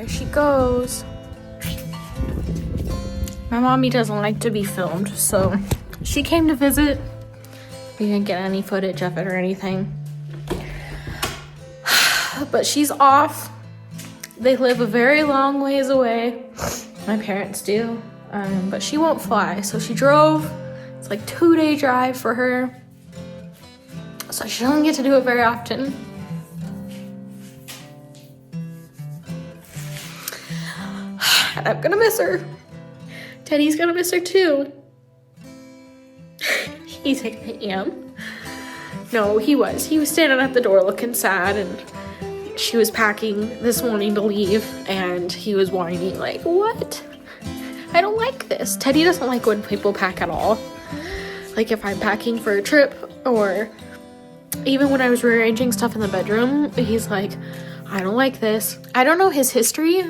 There she goes. My mommy doesn't like to be filmed, so she came to visit. We didn't get any footage of it or anything. But she's off. They live a very long ways away. My parents do. But she won't fly, so she drove. It's like 2-day drive for her. So she doesn't get to do it very often. And I'm gonna miss her. Teddy's gonna miss her too. He's like, I am. No, he was. He was standing at the door looking sad, and she was packing this morning to leave, and he was whining like, what? I don't like this. Teddy doesn't like when people pack at all. Like if I'm packing for a trip, or even when I was rearranging stuff in the bedroom, he's like, I don't like this. I don't know his history,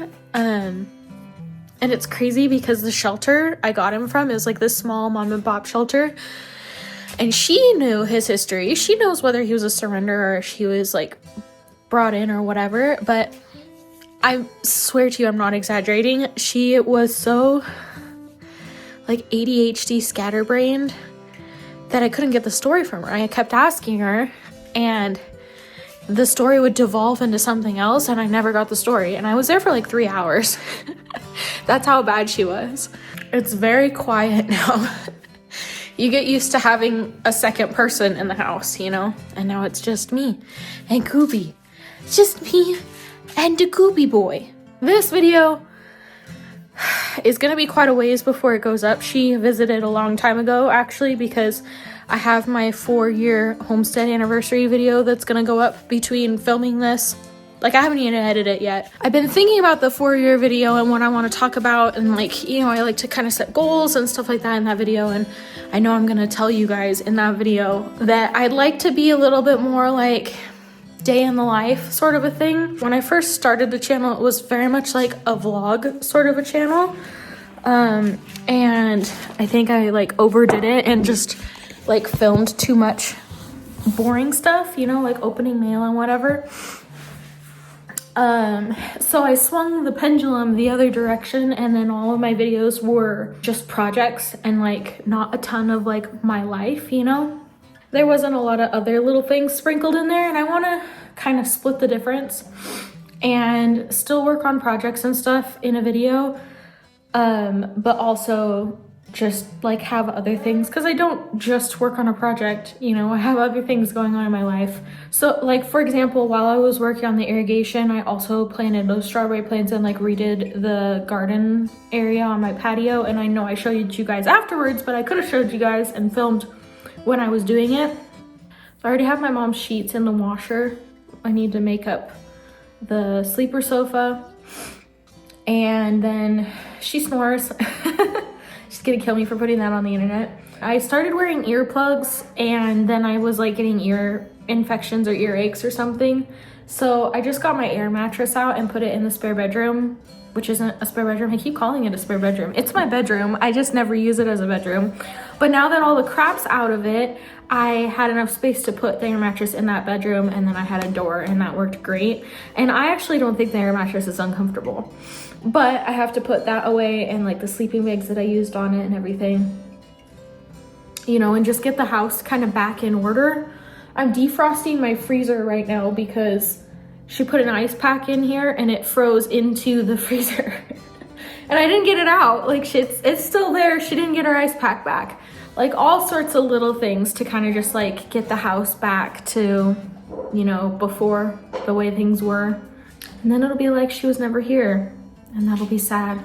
and it's crazy because the shelter I got him from is like this small mom and pop shelter, and she knew his history. She knows whether he was a surrender or if he was like brought in or whatever, but I swear to you, I'm not exaggerating. She was so like ADHD scatterbrained that I couldn't get the story from her. I kept asking her, and the story would devolve into something else, and I never got the story. And I was there for like 3 hours. That's how bad she was. It's very quiet now. You get used to having a second person in the house, you know? And now it's just me and Koopy. It's just me and the Koopy boy. This video is gonna be quite a ways before it goes up. She visited a long time ago, actually, because I have my 4-year Homestead anniversary video that's gonna go up between filming this. Like, I haven't even edited it yet. I've been thinking about the 4-year video and what I want to talk about, and like, you know, I like to kind of set goals and stuff like that in that video, and I know I'm gonna tell you guys in that video that I'd like to be a little bit more like day in the life sort of a thing. When I first started the channel, it was very much like a vlog sort of a channel, and I think I like overdid it and just like filmed too much boring stuff, you know, like opening mail and whatever. So I swung the pendulum the other direction, and then all of my videos were just projects and like not a ton of like my life, you know? There wasn't a lot of other little things sprinkled in there, and I want to kind of split the difference and still work on projects and stuff in a video, but also just like have other things, because I don't just work on a project, you know, I have other things going on in my life. So like, for example, while I was working on the irrigation, I also planted those strawberry plants and like redid the garden area on my patio. And I know I showed you guys afterwards, but I could have showed you guys and filmed when I was doing it. So I already have my mom's sheets in the washer. I need to make up the sleeper sofa, and then she snores. She's gonna kill me for putting that on the internet. I started wearing earplugs, and then I was like getting ear infections or earaches or something. So I just got my air mattress out and put it in the spare bedroom, which isn't a spare bedroom. I keep calling it a spare bedroom. It's my bedroom. I just never use it as a bedroom. But now that all the crap's out of it, I had enough space to put the air mattress in that bedroom, and then I had a door, and that worked great. And I actually don't think the air mattress is uncomfortable, but I have to put that away, and like the sleeping bags that I used on it and everything, you know, and just get the house kind of back in order. I'm defrosting my freezer right now because she put an ice pack in here and it froze into the freezer. And I didn't get it out. Like, it's still there. She didn't get her ice pack back. Like, all sorts of little things to kind of just like get the house back to, you know, before the way things were. And then it'll be like she was never here, and that'll be sad.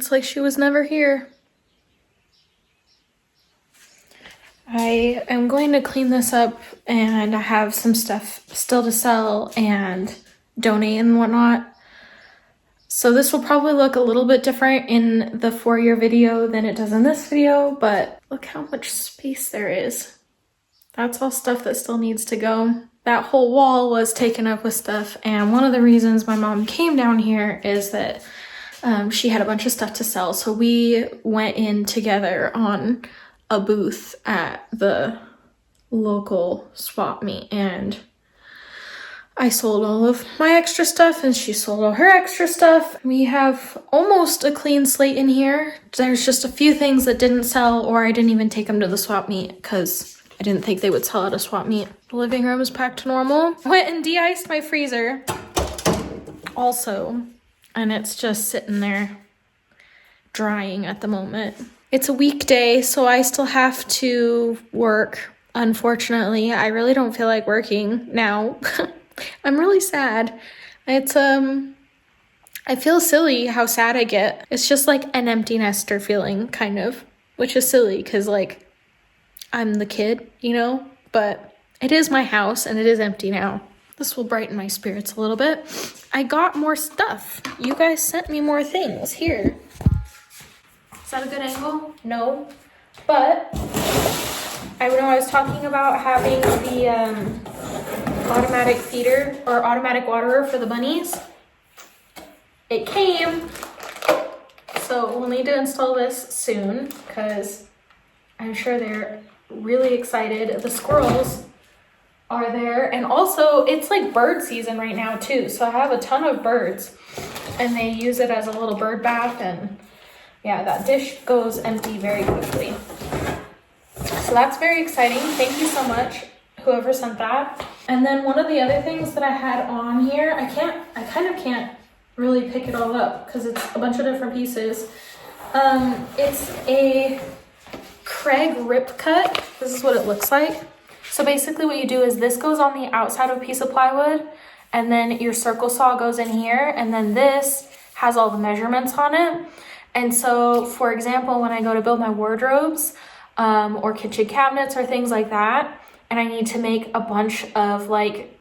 It's like she was never here. I am going to clean this up, and I have some stuff still to sell and donate and whatnot. So this will probably look a little bit different in the for-year video than it does in this video, but look how much space there is. That's all stuff that still needs to go. That whole wall was taken up with stuff, and one of the reasons my mom came down here is that she had a bunch of stuff to sell. So we went in together on a booth at the local swap meet, and I sold all of my extra stuff and she sold all her extra stuff. We have almost a clean slate in here. There's just a few things that didn't sell, or I didn't even take them to the swap meet because I didn't think they would sell at a swap meet. The living room is packed to normal. Went and de-iced my freezer also, and it's just sitting there drying at the moment. It's a weekday, so I still have to work. Unfortunately, I really don't feel like working now. I'm really sad. It's, I feel silly how sad I get. It's just like an empty nester feeling, kind of, which is silly because, like, I'm the kid, you know? But it is my house and it is empty now. This will brighten my spirits a little bit. I got more stuff. You guys sent me more things. Here. Is that a good angle? No. But I was talking about having the automatic feeder or automatic waterer for the bunnies. It came. So we'll need to install this soon because I'm sure they're really excited. The squirrels are there, and also it's like bird season right now too, so I have a ton of birds and they use it as a little bird bath, and yeah, that dish goes empty very quickly. So that's very exciting. Thank you so much, whoever sent that. And then one of the other things that I had on here, I kind of can't really pick it all up because it's a bunch of different pieces. It's a Craig rip cut. This is what it looks like. So basically what you do is this goes on the outside of a piece of plywood, and then your circle saw goes in here, and then this has all the measurements on it. And so, for example, when I go to build my wardrobes or kitchen cabinets or things like that, and I need to make a bunch of like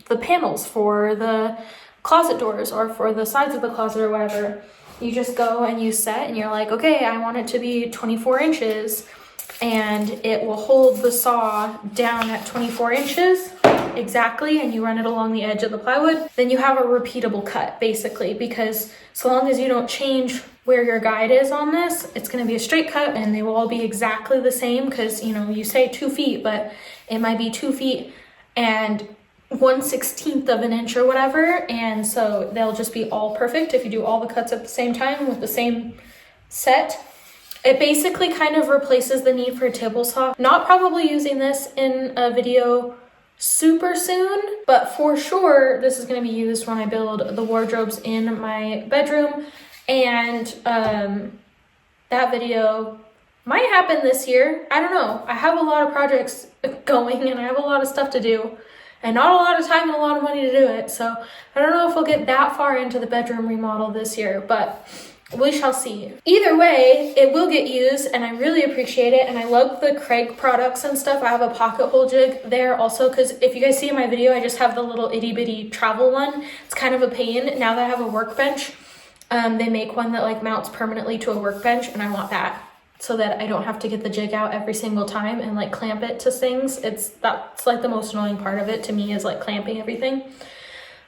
the panels for the closet doors or for the sides of the closet or whatever, you just go and you set and you're like, okay, I want it to be 24 inches. And it will hold the saw down at 24 inches exactly, and you run it along the edge of the plywood. Then you have a repeatable cut, basically, because so long as you don't change where your guide is on this, it's going to be a straight cut, and they will all be exactly the same because, you know, you say 2 feet, but it might be 2 feet and 1/16 of an inch or whatever, and so they'll just be all perfect if you do all the cuts at the same time with the same set. It basically kind of replaces the need for a table saw. Not probably using this in a video super soon, but for sure this is going to be used when I build the wardrobes in my bedroom, and that video might happen this year. I don't know. I have a lot of projects going and I have a lot of stuff to do and not a lot of time and a lot of money to do it, so I don't know if we'll get that far into the bedroom remodel this year, but we shall see. Either way, it will get used and I really appreciate it, and I love the Craig products and stuff. I have a pocket hole jig there also because if you guys see in my video, I just have the little itty bitty travel one. It's kind of a pain. Now that I have a workbench, they make one that like mounts permanently to a workbench, and I want that so that I don't have to get the jig out every single time and like clamp it to things. That's like the most annoying part of it to me, is like clamping everything.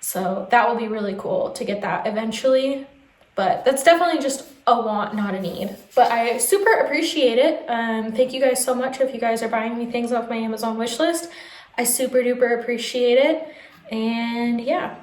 So that will be really cool to get that eventually. But that's definitely just a want, not a need. But I super appreciate it. Thank you guys so much if you guys are buying me things off my Amazon wish list. I super duper appreciate it. And yeah.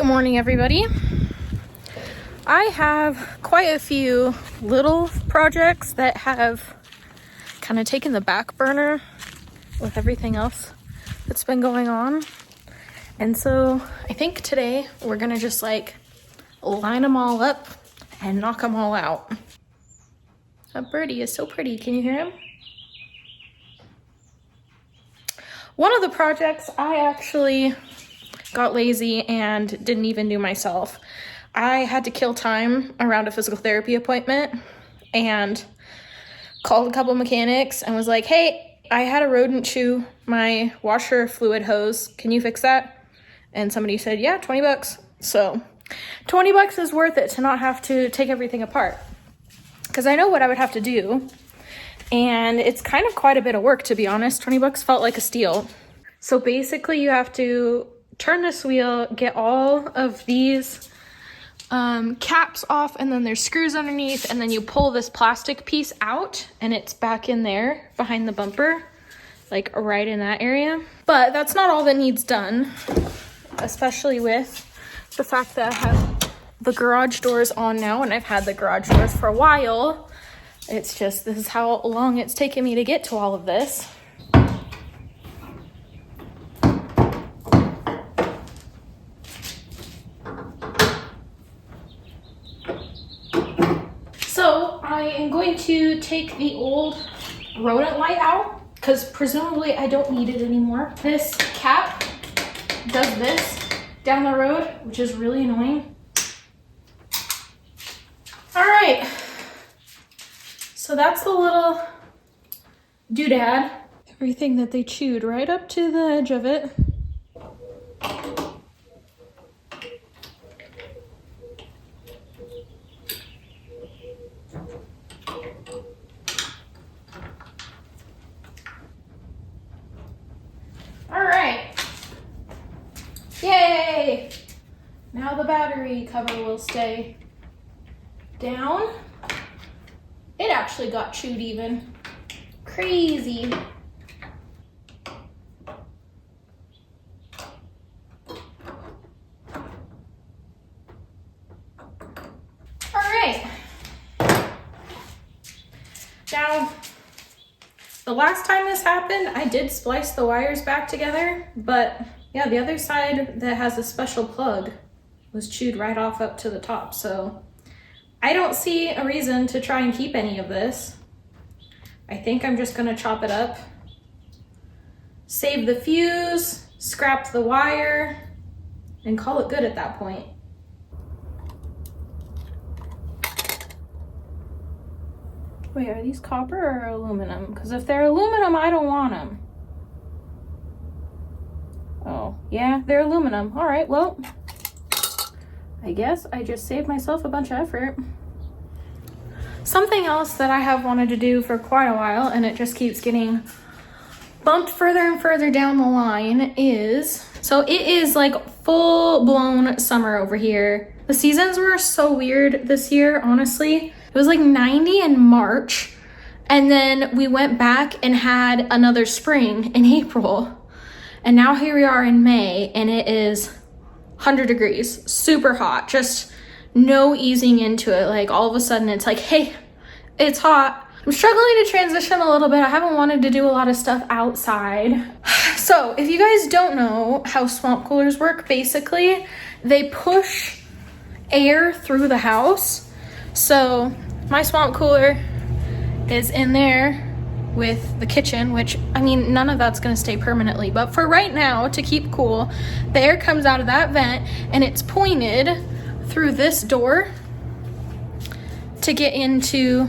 Good morning, everybody. I have quite a few little projects that have kind of taken the back burner with everything else that's been going on. And so I think today we're gonna just like line them all up and knock them all out. That birdie is so pretty. Can you hear him? One of the projects I actually got lazy and didn't even do myself. I had to kill time around a physical therapy appointment and called a couple mechanics and was like, hey, I had a rodent chew my washer fluid hose. Can you fix that? And somebody said, yeah, 20 bucks. So 20 bucks is worth it to not have to take everything apart. Because I know what I would have to do. And it's kind of quite a bit of work, to be honest. 20 bucks felt like a steal. So basically you have to turn this wheel, get all of these caps off, and then there's screws underneath, and then you pull this plastic piece out and it's back in there behind the bumper, like right in that area. But that's not all that needs done, especially with the fact that I have the garage doors on now, and I've had the garage doors for a while. It's just, this is how long it's taken me to get to all of this. So I am going to take the old rodent light out because presumably I don't need it anymore. This cap does this down the road, which is really annoying. All right, so that's the little doodad. Everything that they chewed right up to the edge of it. All right, yay! Now the battery cover will stay down. It actually got chewed even. Crazy. All right. Now, the last time this happened, I did splice the wires back together, but yeah, the other side that has a special plug was chewed right off up to the top, so I don't see a reason to try and keep any of this. I think I'm just gonna chop it up, save the fuse, scrap the wire, and call it good at that point. Wait, are these copper or aluminum? Because if they're aluminum, I don't want them. Oh, yeah, they're aluminum. All right, well, I guess I just saved myself a bunch of effort. Something else that I have wanted to do for quite a while, and it just keeps getting bumped further and further down the line, is, so it is like full-blown summer over here. The seasons were so weird this year, honestly. It was like 90 in March, and then we went back and had another spring in April. And now here we are in May, and it is 100 degrees, super hot, just no easing into it. Like all of a sudden it's like, hey, it's hot. I'm struggling to transition a little bit. I haven't wanted to do a lot of stuff outside. So if you guys don't know how swamp coolers work, basically they push air through the house. So my swamp cooler is in there with the kitchen, which, I mean, none of that's gonna stay permanently, but for right now, to keep cool, the air comes out of that vent and it's pointed through this door to get into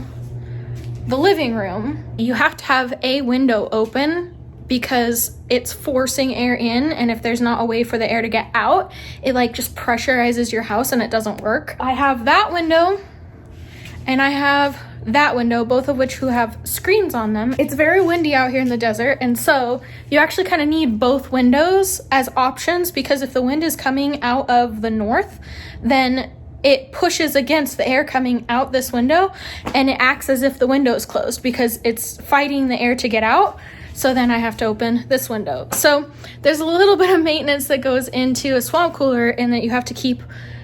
the living room. You have to have a window open because it's forcing air in, and if there's not a way for the air to get out, it like just pressurizes your house and it doesn't work. I have that window and I have that window, both of which have screens on them. It's very windy out here in the desert, and so you actually kind of need both windows as options, because if the wind is coming out of the north, then it pushes against the air coming out this window, and it acts as if the window is closed because it's fighting the air to get out. So then I have to open this window. So there's a little bit of maintenance that goes into a swamp cooler, in that you have to keep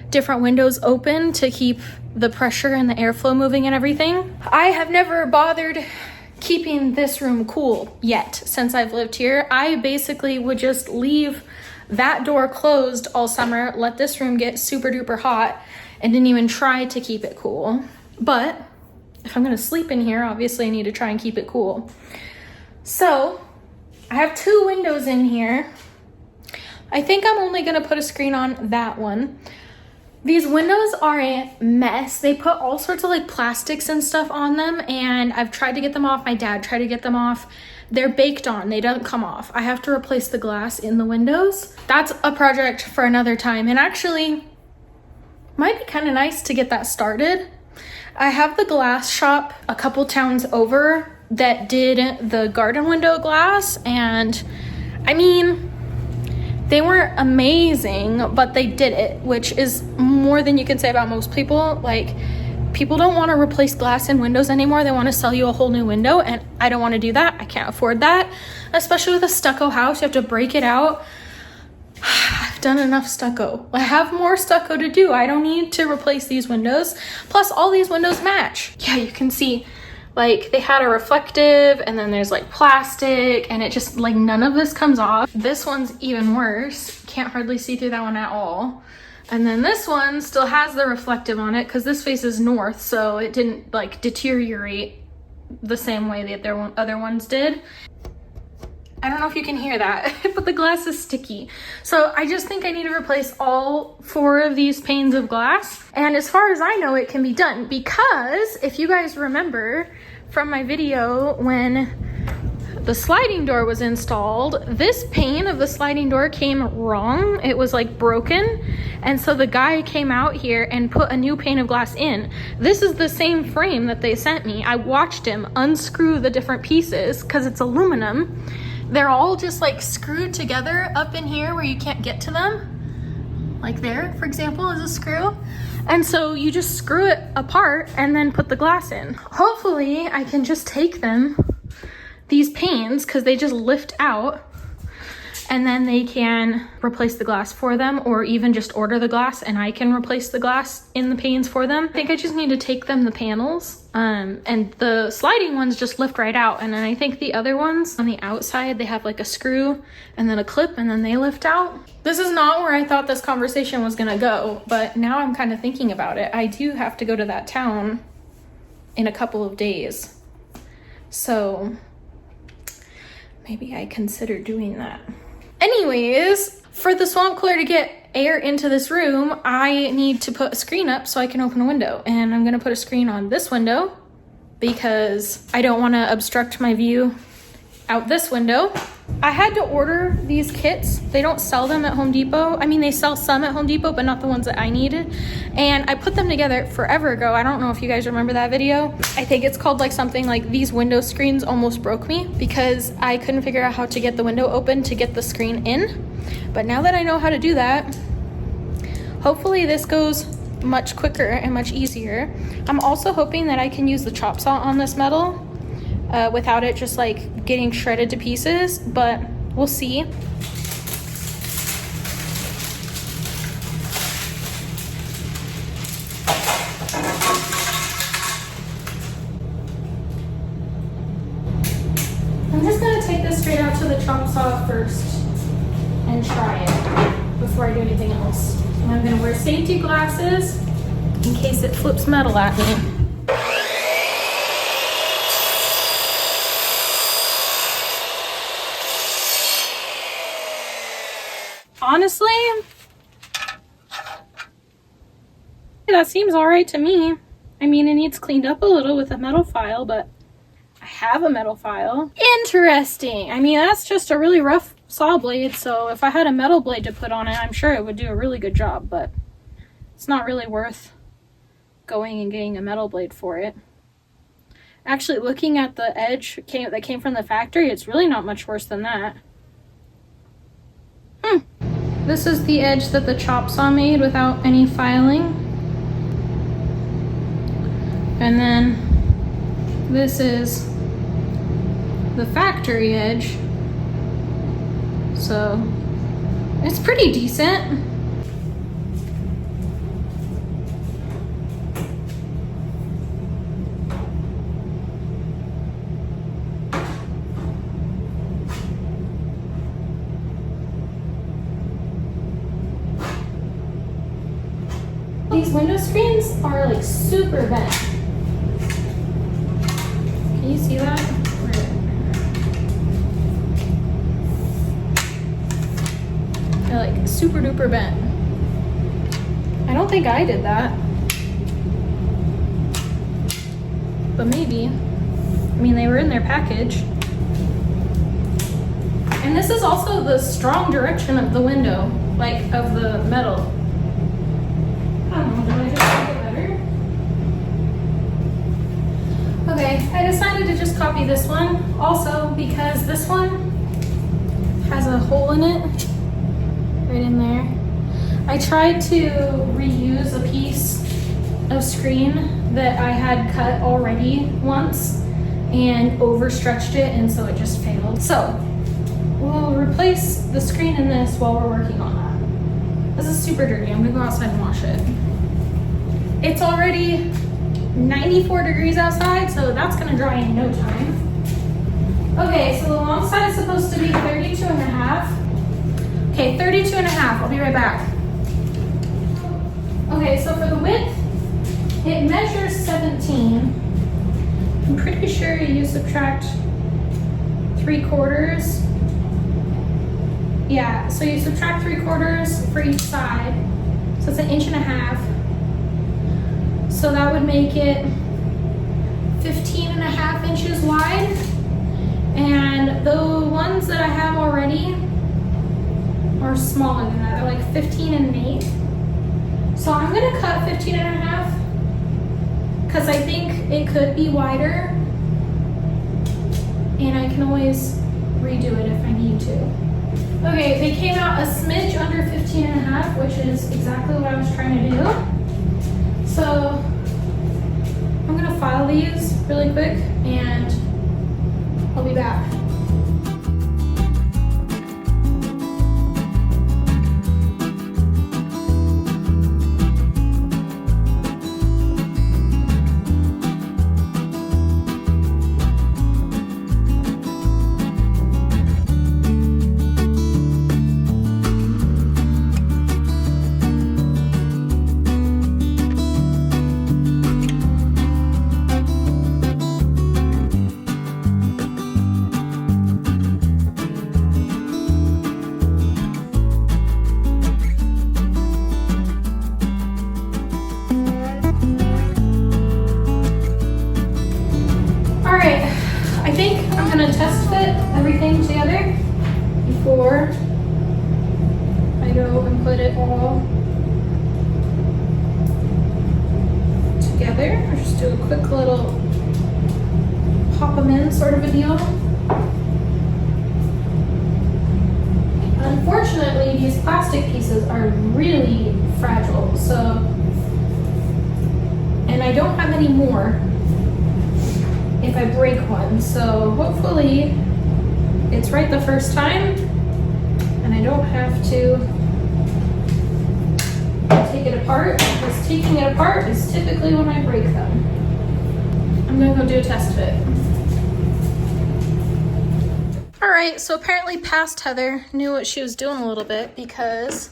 different windows open to keep the pressure and the airflow moving and everything. I have never bothered keeping this room cool yet since I've lived here. I basically would just leave that door closed all summer, let this room get super duper hot, and didn't even try to keep it cool. But if I'm gonna sleep in here, obviously I need to try and keep it cool. So I have 2 windows in here. I think I'm only gonna put a screen on that one. These windows are a mess. They put all sorts of like plastics and stuff on them, and I've tried to get them off. My dad tried to get them off. They're baked on, they don't come off. I have to replace the glass in the windows. That's a project for another time, and actually might be kind of nice to get that started. I have the glass shop a couple towns over that did the garden window glass, and I mean, they weren't amazing, but they did it, which is more than you can say about most people. Like, people don't want to replace glass in windows anymore. They want to sell you a whole new window, and I don't want to do that. I can't afford that, especially with a stucco house. You have to break it out. I've done enough stucco. I have more stucco to do. I don't need to replace these windows. Plus, all these windows match. Yeah, you can see, like, they had a reflective, and then there's like plastic, and it just, like, none of this comes off. This one's even worse. Can't hardly see through that one at all. And then this one still has the reflective on it because this faces north, so it didn't like deteriorate the same way the other ones did. I don't know if you can hear that, but the glass is sticky. So I just think I need to replace all 4 of these panes of glass. And as far as I know, it can be done, because if you guys remember from my video when the sliding door was installed, this pane of the sliding door came wrong. It was like broken. And so the guy came out here and put a new pane of glass in. This is the same frame that they sent me. I watched him unscrew the different pieces because it's aluminum. They're all just like screwed together up in here where you can't get to them. Like there, for example, is a screw. And so you just screw it apart and then put the glass in. Hopefully I can just take them, these panes, because they just lift out, and then they can replace the glass for them, or even just order the glass and I can replace the glass in the panes for them. I think I just need to take them the panels, and the sliding ones just lift right out, and then I think the other ones on the outside, they have like a screw and then a clip, and then they lift out. This is not where I thought this conversation was gonna go, but now I'm kind of thinking about it. I do have to go to that town in a couple of days, so maybe I consider doing that. Anyways, for the swamp cooler to get air into this room, I need to put a screen up so I can open a window. And I'm gonna put a screen on this window because I don't wanna obstruct my view out this window. I had to order these kits. They don't sell them at Home Depot. I mean, they sell some at Home Depot, but not the ones that I needed. And I put them together forever ago. I don't know if you guys remember that video. I think it's called like something like "These window screens almost broke me," because I couldn't figure out how to get the window open to get the screen in. But now that I know how to do that, hopefully this goes much quicker and much easier. I'm also hoping that I can use the chop saw on this metal without it just like getting shredded to pieces, but we'll see. I'm just gonna take this straight out to the chop saw first and try it before I do anything else. And I'm gonna wear safety glasses in case it flips metal at me. Honestly, that seems all right to me. I mean, it needs cleaned up a little with a metal file, but I have a metal file. Interesting. I mean, that's just a really rough saw blade, so if I had a metal blade to put on it, I'm sure it would do a really good job, but it's not really worth going and getting a metal blade for it. Actually, looking at the edge that came from the factory, it's really not much worse than that. This is the edge that the chop saw made without any filing. And then this is the factory edge. So it's pretty decent. These window screens are like super bent. Can you see that? They're like super duper bent. I don't think I did that. But maybe. I mean, they were in their package. And this is also the strong direction of the window, like of the metal. I don't know, did I just make it better? Okay, I decided to just copy this one also because this one has a hole in it right in there. I tried to reuse a piece of screen that I had cut already once and overstretched it, and so it just failed. So we'll replace the screen in this while we're working on that. This is super dirty. I'm gonna go outside and wash it. It's already 94 degrees outside, so that's gonna dry in no time. Okay, so the long side is supposed to be 32 and a half. Okay, 32 and a half. I'll be right back. Okay, so for the width, it measures 17. I'm pretty sure you subtract 3/4. Yeah, so you subtract 3/4 for each side. So it's 1.5 inches. So that would make it 15.5 inches wide. And the ones that I have already are smaller than that. They're like 15 1/8. So I'm gonna cut 15.5 because I think it could be wider. And I can always redo it if I need to. Okay, they came out a smidge under 15.5, which is exactly what I was trying to do. So I'm gonna file these really quick and I'll be back. I think I'm gonna test fit everything together before I go and put it all together. I'll just do a quick little pop them in sort of a deal. Unfortunately, these plastic pieces are really fragile, so, and I don't have any more if I break one, so hopefully it's right the first time and I don't have to take it apart, because taking it apart is typically when I break them. I'm gonna go do a test fit. All right, so apparently past Heather knew what she was doing a little bit because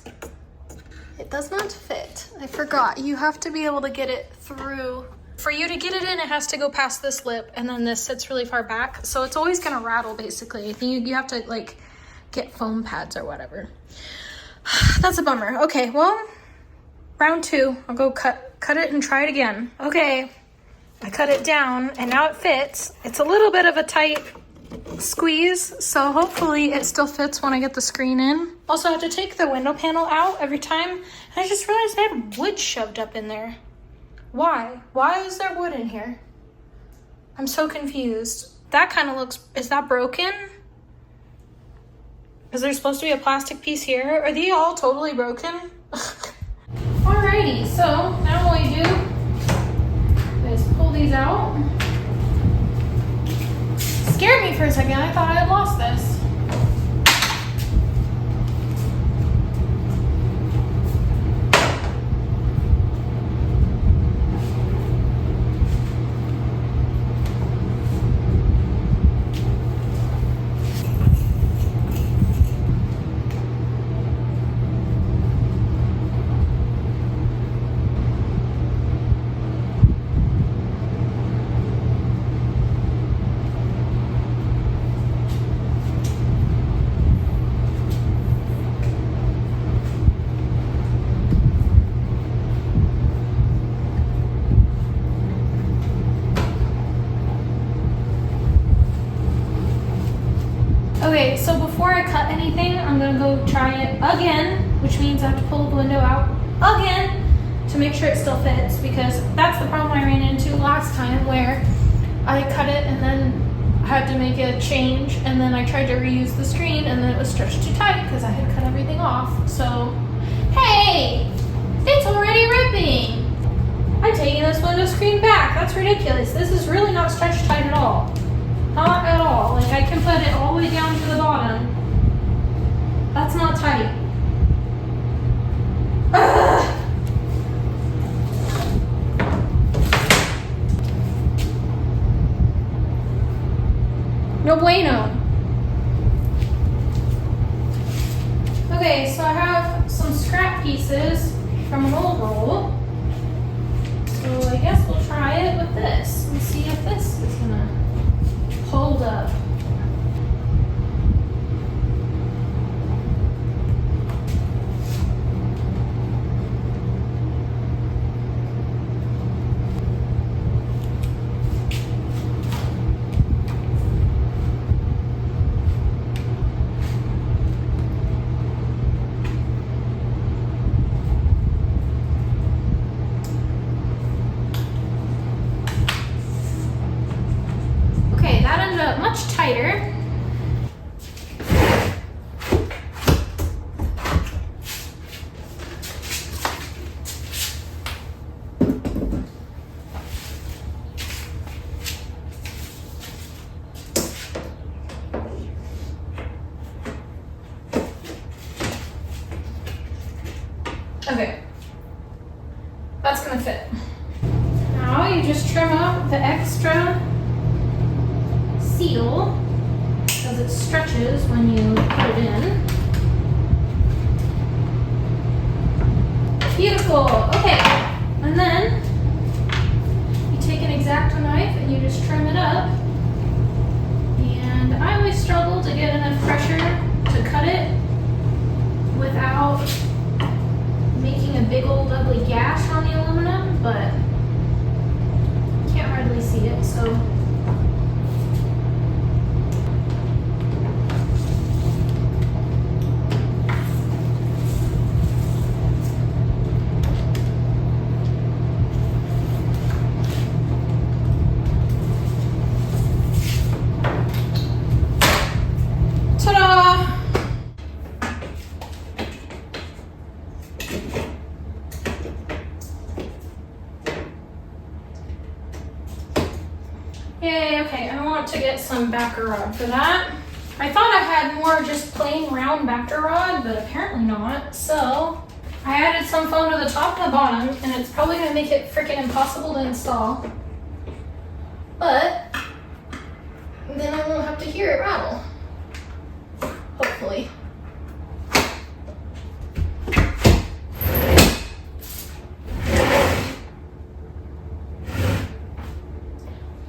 it does not fit. I forgot, you have to be able to get it through. For you to get it in, it has to go past this lip, and then this sits really far back. So it's always gonna rattle, basically. You have to like get foam pads or whatever. That's a bummer. Okay, well, round 2. I'll go cut it and try it again. Okay, I cut it down and now it fits. It's a little bit of a tight squeeze, so hopefully it still fits when I get the screen in. Also, I have to take the window panel out every time, and I just realized I had wood shoved up in there. Why? Why is there wood in here? I'm so confused. That kind of looks, is that broken? Is there supposed to be a plastic piece here? Are they all totally broken? Alrighty, so now what we do is pull these out. scared me for a second. I thought I had lost this. Okay, so before I cut anything, I'm gonna go try it again, which means I have to pull the window out again to make sure it still fits, because that's the problem I ran into last time, where I cut it and then I had to make a change, and then I tried to reuse the screen and then it was stretched too tight because I had cut everything off. So, hey, it's already ripping. I'm taking this window screen back. That's ridiculous. This is really not stretched tight at all. Not at all. Like, I can put it all the way down to the bottom. That's not tight. Ugh. No bueno. Okay, so I have some scrap pieces from an old roll. So I guess we'll try it with this and see if this is gonna hold up. Much tighter. Okay, that's gonna fit. Now you just trim out the extra seal, because it stretches when you put it in. Beautiful. Okay, and then you take an X-Acto knife and you just trim it up. And I always struggle to get enough pressure to cut it without making a big old ugly gash on the aluminum, but you can't hardly see it, so yay, okay, I want to get some backer rod for that. I thought I had more just plain round backer rod, but apparently not. So I added some foam to the top and the bottom, and it's probably gonna make it freaking impossible to install. But then I won't have to hear it rattle. Hopefully.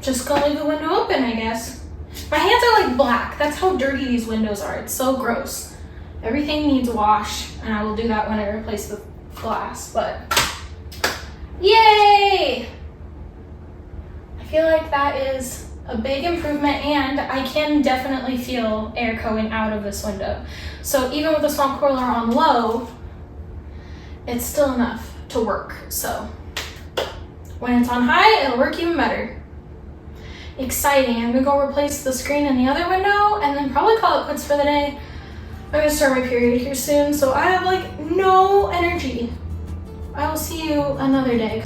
Just gonna leave the window open, I guess. My hands are like black. That's how dirty these windows are. It's so gross. Everything needs wash, and I will do that when I replace the glass, but yay! I feel like that is a big improvement, and I can definitely feel air going out of this window. So even with the swamp cooler on low, it's still enough to work. So when it's on high, it'll work even better. Exciting. I'm gonna go replace the screen in the other window and then probably call it quits for the day. I'm gonna start my period here soon, so I have like no energy. I will see you another day.